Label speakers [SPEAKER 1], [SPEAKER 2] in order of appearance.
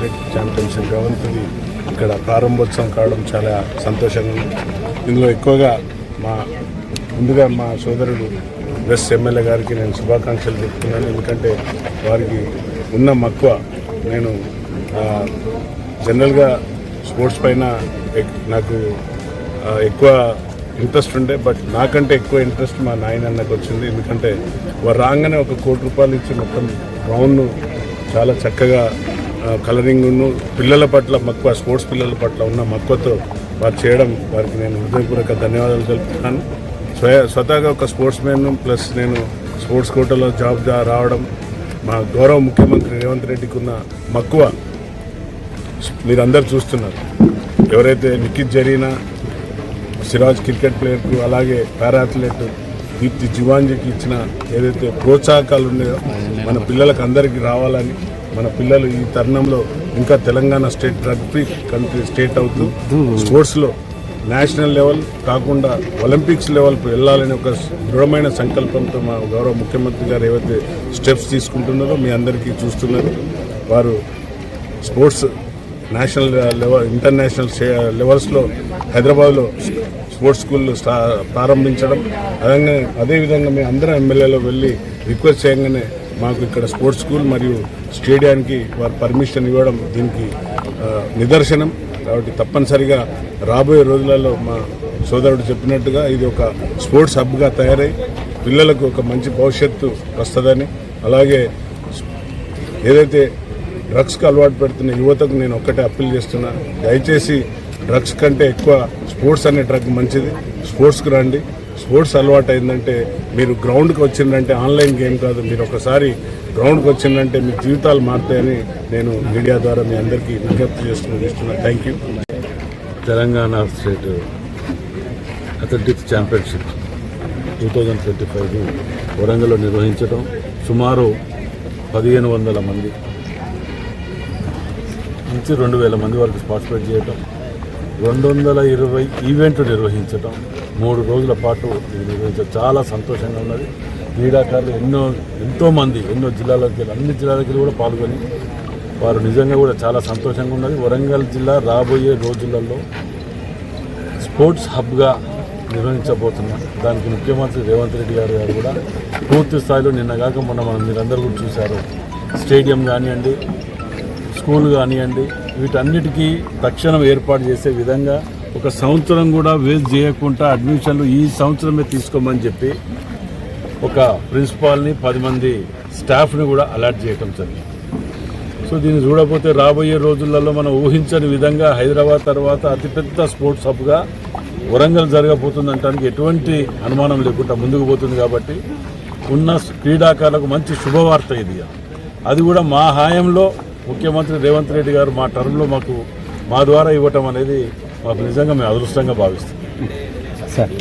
[SPEAKER 1] Athletic championship government ఇక్కడ ప్రారంభోత్సవం కావడం చాలా సంతోషంగా ఉంది. ఇందులో ఎక్కువగా ముందుగా మా సోదరుడు వెస్ట్ ఎమ్మెల్యే గారికి నేను శుభాకాంక్షలు చెప్తున్నాను. ఎందుకంటే వారికి ఉన్న మక్కువ, నేను జనరల్గా స్పోర్ట్స్ పైన నాకు ఎక్కువ ఇంట్రెస్ట్ ఉండే, బట్ నాకంటే ఎక్కువ ఇంట్రెస్ట్ మా నాయనన్నకు వచ్చింది. ఎందుకంటే వారు రాగానే ₹1 కోటి ఇచ్చి మొత్తం గ్రౌండ్ను చాలా చక్కగా కలరింగ్ను పిల్లల పట్ల మక్కువ, స్పోర్ట్స్ పిల్లల పట్ల ఉన్న మక్కువతో వారు చేయడం వారికి నేను హృదయపూర్వక ధన్యవాదాలు తెలుపుతున్నాను. స్వతహాగా ఒక స్పోర్ట్స్ మ్యాన్ ప్లస్ నేను స్పోర్ట్స్ కోటాలో జాబ్ రావడం, మా గౌరవ ముఖ్యమంత్రి రేవంత్ రెడ్డికి ఉన్న మక్కువ మీరందరూ చూస్తున్నారు. ఎవరైతే నిఖిత్ జరీనా, సిరాజ్ క్రికెట్ ప్లేయర్కు, అలాగే పారా అథ్లెట్ దీప్తి జివాంజీకి ఇచ్చిన ఏదైతే ప్రోత్సాహకాలు ఉన్నాయో మన పిల్లలకు అందరికీ రావాలని, మన పిల్లలు ఈ తరుణంలో ఇంకా Telangana state drug free country state అవుతూ స్పోర్ట్స్లో నేషనల్ లెవెల్ కాకుండా ఒలింపిక్స్ లెవెల్కి వెళ్ళాలని ఒక దృఢమైన సంకల్పంతో మా గౌరవ ముఖ్యమంత్రి గారు ఏవైతే స్టెప్స్ తీసుకుంటున్నారో మీ అందరికీ చూస్తున్నారు. వారు స్పోర్ట్స్ నేషనల్ లెవెల్, ఇంటర్నేషనల్ లెవెల్స్లో హైదరాబాద్లో స్పోర్ట్స్ స్కూల్ ప్రారంభించడం, అదేవిధంగా మేము అందరం ఎమ్మెల్యేలో వెళ్ళి రిక్వెస్ట్ చేయగానే మాకు ఇక్కడ స్పోర్ట్స్ స్కూల్ మరియు స్టేడియానికి వారు పర్మిషన్ ఇవ్వడం దీనికి నిదర్శనం. కాబట్టి తప్పనిసరిగా రాబోయే రోజులలో మా సోదరుడు చెప్పినట్టుగా ఇది ఒక స్పోర్ట్స్ హబ్గా తయారై పిల్లలకు ఒక మంచి భవిష్యత్తు వస్తుందని, అలాగే ఏదైతే డ్రగ్స్కి అలవాటు పెడుతున్న యువతకు నేను ఒక్కటే అప్పీల్ చేస్తున్నా, దయచేసి డ్రగ్స్ కంటే ఎక్కువ స్పోర్ట్స్ అనే డ్రగ్ మంచిది. స్పోర్ట్స్కి రండి. స్పోర్ట్స్ అలవాటు అయిందంటే మీరు గ్రౌండ్కి వచ్చిందంటే ఆన్లైన్ గేమ్ కాదు, మీరు ఒకసారి గ్రౌండ్కి వచ్చిందంటే మీ జీవితాలు మారుతాయని నేను మీడియా ద్వారా మీ అందరికీ విజ్ఞప్తి చేస్తున్నా. Thank you.
[SPEAKER 2] Telangana state athletics championship 2025 వరంగల్లో నిర్వహించడం, సుమారు 1500 మంది నుంచి 2000 మంది వరకు పార్టిసిపేట్ చేయటం, 220 ఈవెంట్లు నిర్వహించటం, 3 రోజుల పాటు నిర్వహించడం చాలా సంతోషంగా ఉన్నది. క్రీడాకారులు ఎంతోమంది ఎన్నో జిల్లాలోకి అన్ని జిల్లాలకి కూడా పాల్గొని వారు నిజంగా కూడా చాలా సంతోషంగా ఉన్నది. వరంగల్ జిల్లా రాబోయే రోజులలో స్పోర్ట్స్ హబ్గా నిర్వహించబోతున్నాం. దానికి ముఖ్యమంత్రి రేవంత్ రెడ్డి గారు కూడా పూర్తి స్థాయిలో నిన్నగాక మనం మీరందరూ కూడా చూశారు, స్టేడియం కానివ్వండి, స్కూల్ కానివ్వండి, వీటన్నిటికీ తక్షణం ఏర్పాటు చేసే విధంగా ఒక సంవత్సరం కూడా వేస్ట్ చేయకుండా అడ్మిషన్లు ఈ సంవత్సరమే తీసుకోమని చెప్పి ఒక ప్రిన్సిపాల్ని 10 మంది స్టాఫ్ని కూడా అలాట్ చేయటం జరిగింది. సో దీన్ని చూడకపోతే రాబోయే రోజులలో మనం ఊహించని విధంగా హైదరాబాద్ తర్వాత అతిపెద్ద స్పోర్ట్స్ హబ్గా వరంగల్ జరగబోతుందంటానికి ఎటువంటి అనుమానం లేకుండా ముందుకు పోతుంది. కాబట్టి ఉన్న క్రీడాకారులకు మంచి శుభవార్త ఇది. అది కూడా మా హాయంలో ముఖ్యమంత్రి రేవంత్ రెడ్డి గారు మా టర్మ్లో మా ద్వారా ఇవ్వటం అనేది మాకు నిజంగా మేము అదృష్టంగా భావిస్తాం.
[SPEAKER 3] సరే.